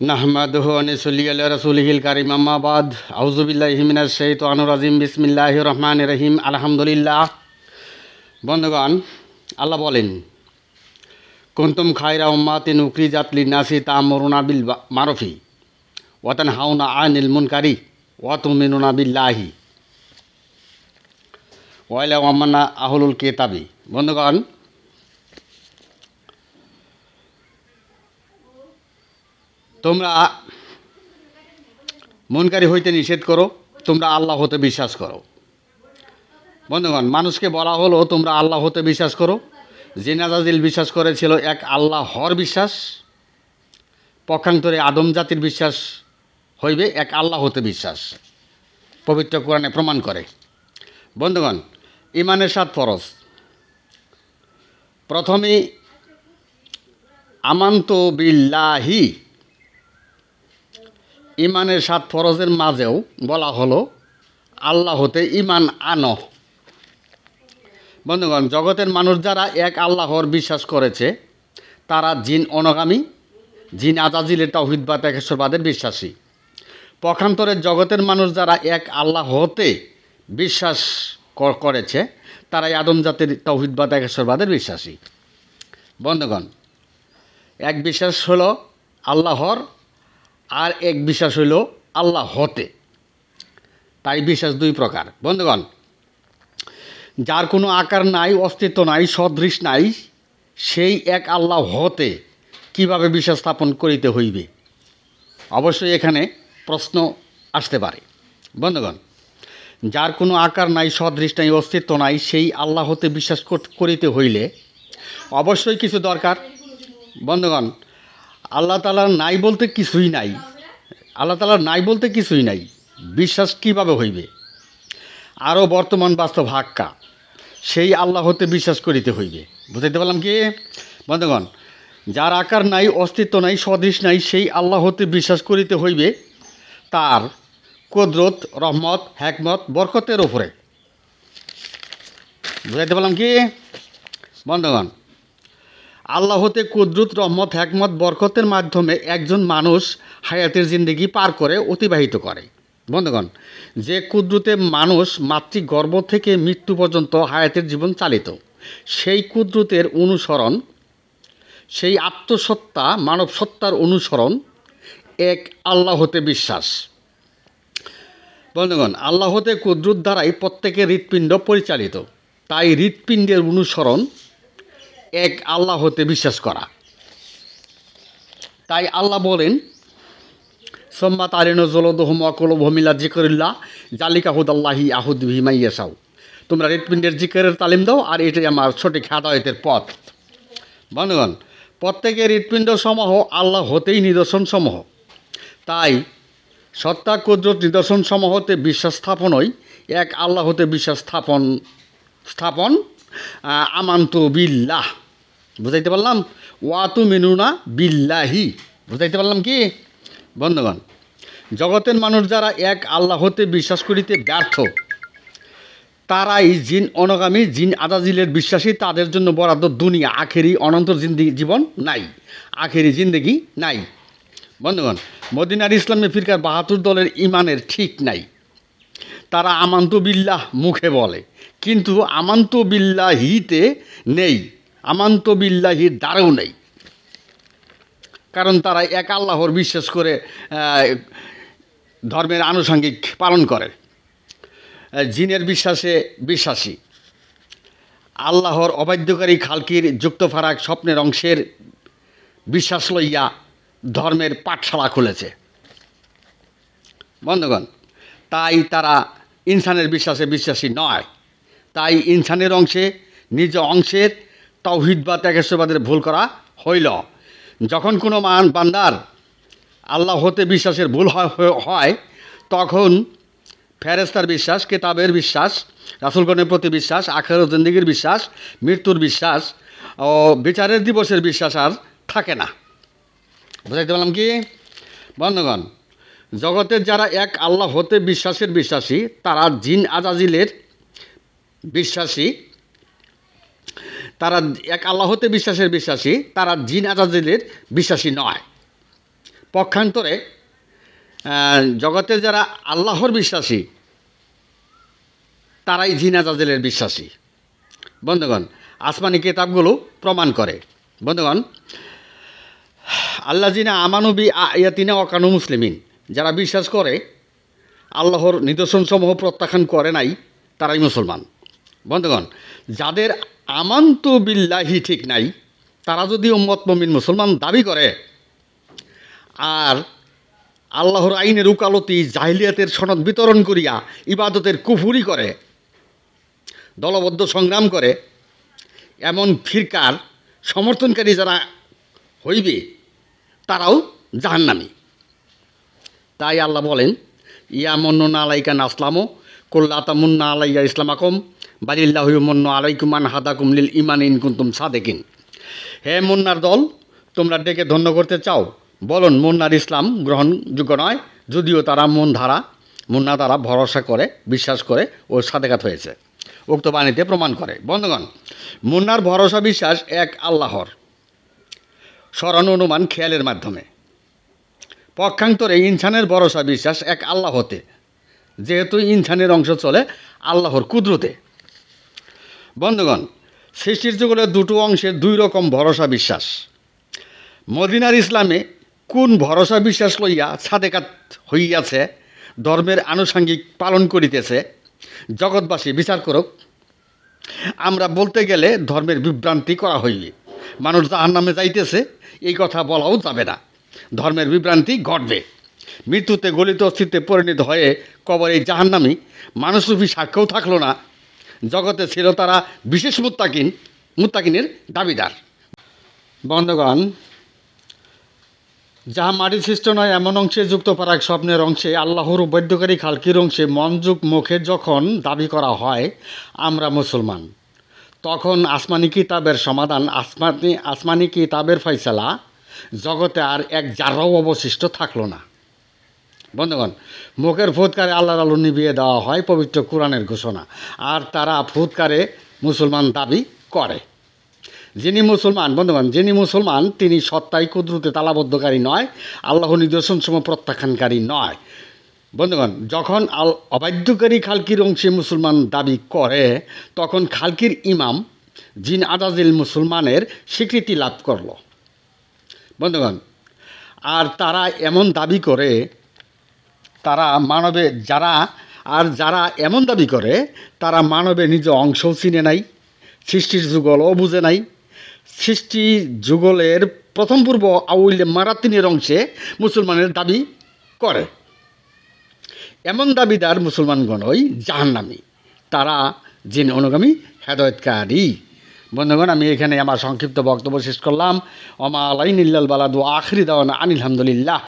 নাহমাদুহু ওয়া নুসাল্লি আলা রাসূলিহিল কারীম আম্মা বাদ আউযু বিল্লাহি মিনাশ শাইতানির রাজিম বিসমিল্লাহির রহমানির রহিম আলহামদুলিল্লাহ। বন্ধুগণ, আল্লাহ বলেন, কুনতুম খায়রা উম্মাতিন উখরিজাত লিন-নাসি তা'মুরুনা বিল মারুফি ওয়া তানহাউনা আনিল মুনকারি ওয়া তু'মিনুনা বিল্লাহি ওয়া ইলা আমানা আহলুল কিতাবি। বন্ধুগণ, তোমরা মুনকারি হইতে নিষেধ করো, তোমরা আল্লাহ হতে বিশ্বাস করো। বন্ধুগণ, মানুষকে বলা হলো তোমরা আল্লাহ হতে বিশ্বাস করো। জিনাজাজিল বিশ্বাস করেছিল এক আল্লাহর বিশ্বাস, পক্ষান্তরে আদম জাতির বিশ্বাস হইবে এক আল্লাহ হতে বিশ্বাস, পবিত্র কোরআনে প্রমাণ করে। বন্ধুগণ, ইমানের 7 ফরজ। প্রথমে আমান্তু বিল্লাহি, ইমানের 7 ফরজের মাঝেও বলা হলো আল্লাহ হতে ইমান আনো। বন্ধুগণ, জগতের মানুষ যারা এক আল্লাহর বিশ্বাস করেছে তারা জিন অনুগামী, জিন আজাজিলের তাওহীদবাদ একেশ্বরবাদের বিশ্বাসী। পক্ষান্তরের জগতের মানুষ যারা এক আল্লাহ হতে বিশ্বাস করেছে তারাই আদম জাতির তাওহীদবাদ একেশ্বরবাদের বিশ্বাসী। বন্ধুগণ, এক বিশ্বাস হলো আল্লাহর, আর এক বিশ্বাস হইল আল্লাহ হতে। তাই বিশ্বাস 2 প্রকার। বন্ধুগণ, যার কোনো আকার নাই, অস্তিত্ব নাই, সদৃশ নাই, সেই এক আল্লাহ হতে কিভাবে বিশ্বাস স্থাপন করিতে হইবে? অবশ্যই এখানে প্রশ্ন আসতে পারে। বন্ধুগণ, যার কোনো আকার নাই, সদৃশ নাই, অস্তিত্ব নাই, সেই আল্লাহ হতে বিশ্বাস করিতে হইলে অবশ্যই কিছু দরকার। বন্ধুগণ, আল্লাহ তাআলার নাই বলতে কিছুই নাই, আল্লাহ তাআলার নাই বলতে কিছুই নাই, বিশ্বাস কিভাবে হইবে? আরও বর্তমান বাস্তব হাক্কা, সেই আল্লাহ হতে বিশ্বাস করিতে হইবে। বুঝাইতে পারলাম কি? বন্ধুগণ, যার আকার নাই, অস্তিত্ব নাই, সদৃশ নাই, সেই আল্লাহ হতে বিশ্বাস করিতে হইবে তার কুদরত, রহমত, হিকমত, বরকতের ওপরে। বুঝাইতে পারলাম কি? বন্ধুগণ, আল্লাহ হতে কুদরত, রহমত, হিকমত, বরকতের মাধ্যমে একজন মানুষ হায়াতের জিন্দেগি পার করে, অতিবাহিত করে। বন্ধুগণ, যে কুদরতে মানুষ মাতৃগর্ভ থেকে মৃত্যু পর্যন্ত হায়াতের জীবন চালিত, সেই কুদরতের অনুসরণ, সেই আত্মসত্তা, মানব সত্তার অনুসরণ এক আল্লাহ হতে বিশ্বাস। বন্ধুগণ, আল্লাহ হতে কুদরত দ্বারাই প্রত্যেকের হৃৎপিণ্ড পরিচালিত, তাই হৃৎপিণ্ডের অনুসরণ এক আল্লাহ হতে বিশ্বাস করা। তাই আল্লাহ বলেন, সোম্মা তারিন জলদহম অকল ভমিলা জিকরিল্লাহ জালিকা হুদাল্লাহি আহুদ ভিমাইয়াসাও। তোমরা হৃৎপিণ্ডের জিকেরের তালিম দাও, আর এটাই আমার সঠিক হেদায়েতের পথ। বন্ধুগণ, প্রত্যেকের হৃৎপিণ্ড সমূহ আল্লাহ হতেই নিদর্শন সমূহ। তাই সত্তা, কুদরত, নিদর্শন সমূহতে বিশ্বাস স্থাপনই এক আল্লাহ হতে বিশ্বাস স্থাপন। আমান্তু বিল্লাহ, বুঝাইতে পারলাম? ওয়াতু মিনুনা বিল্লাহি, বুঝাইতে পারলাম কি? বন্ধুগণ, জগতের মানুষ যারা এক আল্লাহ হতে বিশ্বাস করিতে ব্যর্থ তারাই জিন অনুগামী, জিন আজাজিলের বিশ্বাসী। তাদের জন্য বরাদ্দ দুনিয়া, আখেরি অনন্ত জীবন নাই, আখেরি জিন্দেগি নাই। বন্ধুগণ, মদিনার ইসলামী ফিরকার 72 দলের ইমানের ঠিক নাই। তারা আমান্তু বিল্লাহ মুখে বলে, কিন্তু আমান্তু বিল্লাহিতে নেই, আমান্তু বিল্লাহির দ্বারেও নেই। কারণ তারা এক আল্লাহর বিশ্বাস করে ধর্মের আনুষঙ্গিক পালন করে, জিনের বিশ্বাসে বিশ্বাসী। আল্লাহর অবাধ্যকারী খালকির যুক্ত ফারাক স্বপ্নের অংশের বিশ্বাস লইয়া ধর্মের পাঠশালা খুলেছে। বন্ধুগণ, তাই তারা ইনসানের বিশ্বাসে বিশ্বাসী নয়। তাই ইনসানের অংশে, নিজ অংশের তাওহীদবাদ একেশ্বরবাদের ভুল করা হইল। যখন কোনো বান্দার আল্লাহ হতে বিশ্বাসের ভুল হয় তখন ফেরেশতার বিশ্বাস, কিতাবের বিশ্বাস, রাসূলগণের প্রতি বিশ্বাস, আখিরাত জিন্দেগির বিশ্বাস, মৃত্যুর বিশ্বাস ও বিচারের দিবসের বিশ্বাস আর থাকে না। বুঝাইতে পারলাম কি? বন্ধুগণ, জগতের যারা এক আল্লাহ হতে বিশ্বাসী তারা জিন আজাজিলের বিশ্বাসী, তারা এক আল্লাহ হতে বিশ্বাসী, তারা জিন আজাজিলের বিশ্বাসী নয়। পক্ষান্তরে জগতে যারা আল্লাহর বিশ্বাসী তারাই জিন আজাজিলের বিশ্বাসী। বন্ধুগণ, আসমানি কিতাবগুলো প্রমাণ করে। বন্ধুগণ, আল্লাহ জিনা আমানুবি আয়াতিনা অকানু মুসলিমিন, যারা বিশ্বাস করে আল্লাহর নিদর্শনসমূহ প্রত্যাখ্যান করে নাই তারাই মুসলমান। বন্ধুগণ, যাদের আমান্তু বিল্লাহি ঠিক নাই তারা যদি উম্মত মুমিন মুসলমান দাবি করে আর আল্লাহর আইনের উকালতি জাহিলিয়াতের সনদ বিতরণ করিয়া ইবাদতের কুফুরি করে, দলবদ্ধ সংগ্রাম করে, এমন ফিরকার সমর্থনকারী যারা হইবে তারাও জাহান্নামী। তাই আল্লাহ বলেন, ইয়া মন্নুনা আলাইকা নাসলামো কুল্লা তামুন্না আলাইয়া ইসলামাকুম বালিল্লাহু ইয়ামুন্নু আলাইকুম আন হাদাকুম লিল ঈমানি ইন কুনতুম সাদিকিন। হে মুন্নার দল, তোমরা ডেকে ধন্য করতে চাও, বলুন মুন্নার ইসলাম গ্রহণযোগ্য নয়, যদিও তারা মুন্না দ্বারা ভরসা করে, বিশ্বাস করে ও সাদেকাত হয়েছে, উক্ত বাণীতে প্রমাণ করে। বন্ধুগণ, মুন্নার ভরসা বিশ্বাস এক আল্লাহর, স্মরণ অনুমান খেয়ালের মাধ্যমে। পক্ষান্তরে ইনসানের ভরসা বিশ্বাস এক আল্লাহ হতে, যেহেতু ইনসানের অংশ চলে আল্লাহর কুদরতে। বন্ধুগণ, সৃষ্টির যুগলে দুটো অংশের দুই রকম ভরসা বিশ্বাস। মদিনার ইসলামে কোন ভরসা বিশ্বাস লইয়া সাদেকাত হইয়াছে, ধর্মের আনুষাঙ্গিক পালন করিতেছে, জগৎবাসী বিচার করুক। আমরা বলতে গেলে ধর্মের বিভ্রান্তি করা হইবে, মানুষ জাহান্নামে যাইতেছে এই কথা বলাও যাবে না, ধর্মের বিভ্রান্তি ঘটবে। মৃত্যুতে গলিত অস্তিত্বে পরিণত হয়ে কবরে জাহান্নামী মানুষরূপী সাক্ষ্যও থাকলো না। জগতে ছিল তারা বিশেষ মুত্তাকিনের দাবিদার। বন্ধুগণ, যাহা মাটি সৃষ্ট নয় এমন অংশে যুক্ত পারাক স্বপ্নের অংশে আল্লাহর বৈদ্যকারী খালকির অংশে মনযুগ মুখে যখন দাবি করা হয় আমরা মুসলমান, তখন আসমানি কিতাবের সমাধান, আসমানি কিতাবের ফয়সালা, জগতে আর এক জাররাও অবশিষ্ট থাকলো না। বন্ধুগণ, মুখের ফুৎকারে আল্লাহর আলো নিভিয়ে দেওয়া হয় পবিত্র কোরআনের ঘোষণা, আর তারা ফুৎকারে মুসলমান দাবি করে। যিনি মুসলমান তিনি সত্তাই কুদরতে তালাবদ্ধকারী নয়, আল্লাহ নিদর্শনসমূহ প্রত্যাখ্যানকারী নয়। বন্ধুগণ, যখন অবাধ্যকারী খালকির অংশে মুসলমান দাবি করে তখন খালকির ইমাম জিন আজাজিল মুসলমানের স্বীকৃতি লাভ করল। বন্ধুগণ, আর তারা এমন দাবি করে যারা এমন দাবি করে তারা মানবে নিজ অংশও চিনে নাই, সৃষ্টির যুগলও বুঝে নাই। সৃষ্টি যুগলের প্রথম পূর্ব আউল মারাতিনের অংশে মুসলমানের দাবি করে। এমন দাবিদার মুসলমানগণই জাহান্নামী, তারা জিন অনুগামী হেদায়েতকারী। বন্ধুগণ, আমি এখানে আমার সংক্ষিপ্ত বক্তব্য শেষ করলাম। ওমা আলাইনা ইল্লাল বালাগ ওয়া আখিরু দাওয়ানা আনিল হামদুলিল্লাহ।